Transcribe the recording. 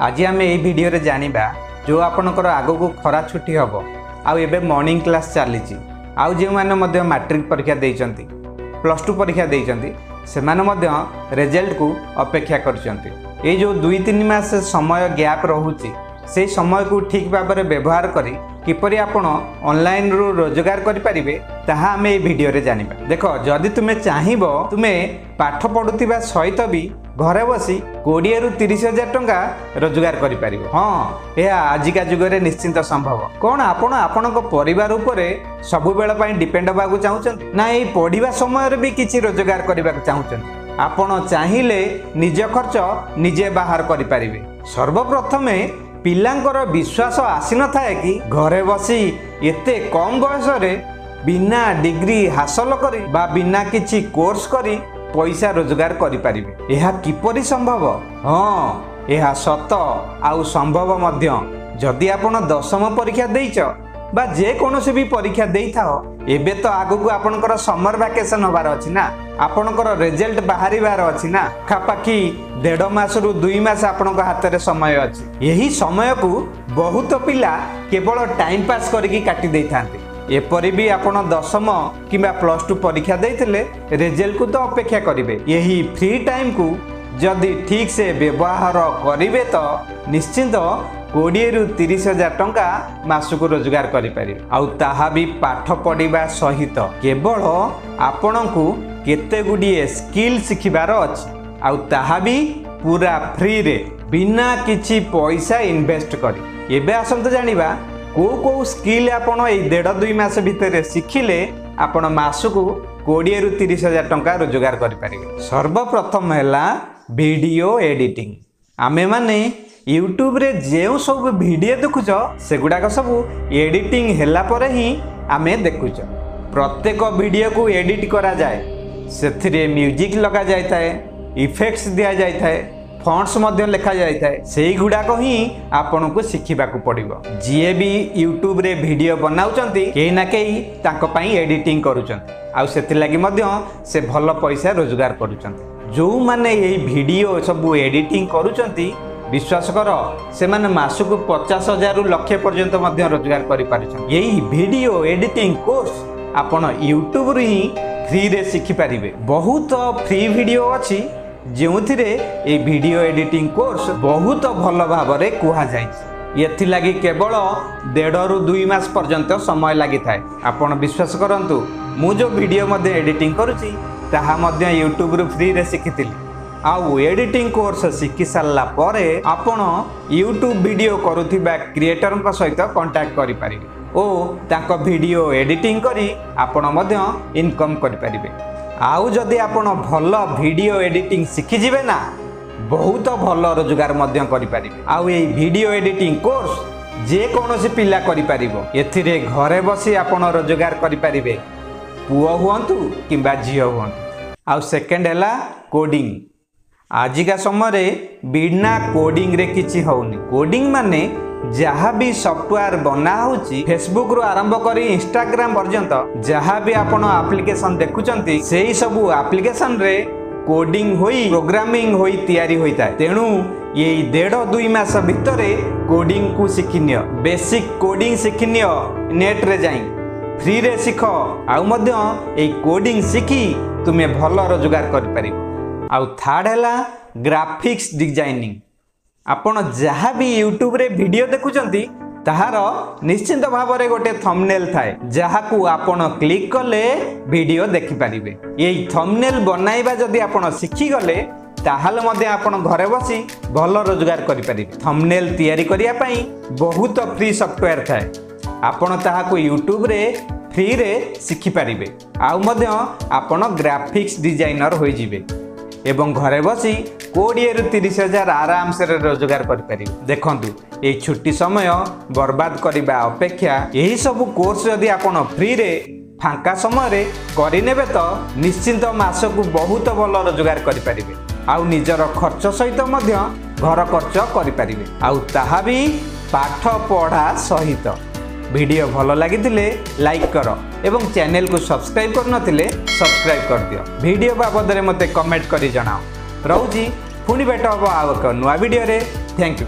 आज आम यही भिडियो रे जानिबा जो आपनकर आगो को खरा छुट्टी हम आउ एबे मॉर्निंग क्लास चली आउ जो मैंने मैट्रिक परीक्षा देइचंती प्लस टू परीक्षा देइचंती सेमाने मध्य रिजल्ट को अपेक्षा करचंती। ये जो 2-3 मास समय गैप रोचे से समय को ठीक भाव में व्यवहार करी किपरि आपण ऑनलाइन रो रोजगार करि परिबे ताहा आमे ए वीडियो रे जानिबा। देखो जदि तुमे चाहिबो तुमे पाठ पढुतिबा सहित भी घरे बसी 20 रु 30 हजार टंका रोजगार करि परिबो। हां यह आजिका जुग रे निश्चिंत संभव। कोन आपण आपनक परिवार उपरे सब बेला पई डिपेंड होबाकू चाहुचंती ना ए पढिबा समय रे भी किछि रोजगार करबाकू चाहुचंती। आपण चाहिले निज खर्च निजे बाहर करि परिबे। सर्वप्रथमे पिलांकर विश्वास आसी न थाए कि घरे बसी एते कम बयस रे बिना डिग्री हासिल करी बा बिना किछि कोर्स करी पैसा रोजगार करि परिबे। एहा किपरि संभव? हाँ एहा सत आउ संभव मध्य। जदि आपण 10वीं परीक्षा देइछ बा जे कोनोसी भी परीक्षा देई थाओ एबे तो आगु को आपनकर समर वैकेशन होबार अछि ना आपनकर रिजल्ट बाहरिबार अछि ना खापाखी 1.5 मास रु 2 मास आपनक हाथ रे समय अछि। यही समय को बहुत पिला केवल टाइम पास करके काटी देई थांते। एपरि भी आपण 10वीं किबा प्लस टू परीक्षा देइथिले रिजल्ट को तो अपेक्षा करिवे। यही फ्री टाइम को जदि ठीक से व्यवहार करिवे तो निश्चिंत 20 रु 30 हजार टंका मासको रोजगार करें आउ ताहा भी पाठ पढ़ा सहित केवल आपण को केते गुड़िए स्किल शिखिबार अछि आउ ताहा भी पूरा फ्री रे बिना किछि पैसा इन्वेस्ट करी। एबे आसंत जानिबा को स्किल आपण ए 1.5-2 मास भितर शिखिले आपण मासको 20 रु 30 हजार टंका रोजगार करें। सर्वप्रथम हैला वीडियो एडिटिंग। आमे माने यूट्यूब रे जेउ सब वीडियो देखुच सेगुडाक सब एडिटिंग हैला परे ही आमे देखुच। प्रत्येक वीडियो को एडिट करा जाए सेथिरे म्यूजिक लगा जाय थाए इफेक्ट्स दिया जाय थाए फॉन्ट्स मध्य लिखा जाय थाए सेही गुडाक ही आपन को सिखिबा को पड़िबो। जे भी यूट्यूब रे वीडियो बनाउचंती केही ना केही तांको पई एडिटिंग करूचंती आ सेति लागि मध्य से भलो पैसा रोजगार करूचंती। जो माने एही वीडियो सब एडिटिंग करूचंती विश्वास कर से माने मासको 50,000 रु लक्ष पर्यंत मध्य रोजगार करि पारिछन। यही वीडियो एडिटिंग कोर्स आपण यूट्यूब रे ही फ्री रे सिखि पारिबे। बहुत फ्री वीडियो अछि जेउथिरे ए वीडियो एडिटिंग कोर्स बहुत भलो भाव रे कुहा जाय। एथि लागि केवल 1.5 रु 2 मास पर्यंत समय लागि थाए। आपण विश्वास करंतु मु जो वीडियो मध्ये एडिटिंग करूची ताहा मध्ये यूट्यूब रे फ्री रे सिखितिली आउ एडिटिंग कोर्स शिखि सारला परे आपण यूट्यूब वीडियो करूथिबा क्रिएटर का सहित कांटेक्ट करि परिबे ओ तांको वीडियो एडिटिंग करी आपण मध्ये इनकम करि परिबे। आउ जदि आपण भलो वीडियो एडिटिंग शिखि जिवे ना बहुत भलो रोजगार मध्ये करि परिबे। आउ ए वीडियो एडिटिंग कोर्स जे कोनोसी पिला करि परिबो। एथिरे घरे बसी आपण रोजगार करि परिबे पुओ हुअंतु किबा झियो हुअंतु। आउ सेकंड हैला कोडिंग। आजिका समय बिना कोडिंग रे किछि होउनी। कोडिंग माने जहाँ भी सॉफ्टवेयर बना होची फेसबुक रो आरंभ करी इंस्टाग्राम पर्यंत जहाँ भी आपण एप्लिकेशन देखुचंती सेही सब एप्लिकेशन रे कोडिंग होई प्रोग्रामिंग होई तैयारी होइता। तेणु ये 1.5-2 मास भितरे कोडिंग को शिखिनियो। बेसिक कोडिंग शिखिनियो नेट रे जाई फ्री रे सिख आउ मध्य ए कोडिंग शिखी तुमे भलो रोजगार करि परिबो। आउ थर्ड हैला ग्राफिक्स डिजाइनिंग। आपण जहाँ भी यूट्यूब रे वीडियो देखुचंती ताहार निश्चिंत भाव रे गोटे थंबनेल थाए जहाँ को आपण क्लिक कले वीडियो देखि परिबे। एई थंबनेल बनाइबा जदि आपण शिखि गले ताहाले मध्ये आपण घरे बसी भलो रोजगार करि परिबे। थंबनेल तैयारी करिया पई बहुत फ्री सॉफ्टवेयर थाए आपण ताहा को यूट्यूब रे फ्री रे शिखि परिबे। आउ मध्ये आपण ग्राफिक्स डिजाइनर होई जिवे एवं घरे बसी 20 रु 30 हजार आराम से रोजगार करें। देखंतु ए छुट्टी समय बर्बाद करबा अपेक्षा यही सब कोर्स जदि आपण फ्री रे फांका समय रे करिनेबे तो निश्चिंत मास को बहुत भलो रोजगार करें आउ निजर खर्च सहित मध्य घर खर्च करें आउ ताहा भी पाठ पढ़ा सहित। वीडियो भलो लगी लाइक कर एवं चैनल को सब्सक्राइब कर नथिले सब्सक्राइब कर दियो। वीडियो बाबद मते कमेंट करी जणाओ। रहूची पुणी भेट हम आउ एक नुआ वीडियो रे। Thank you.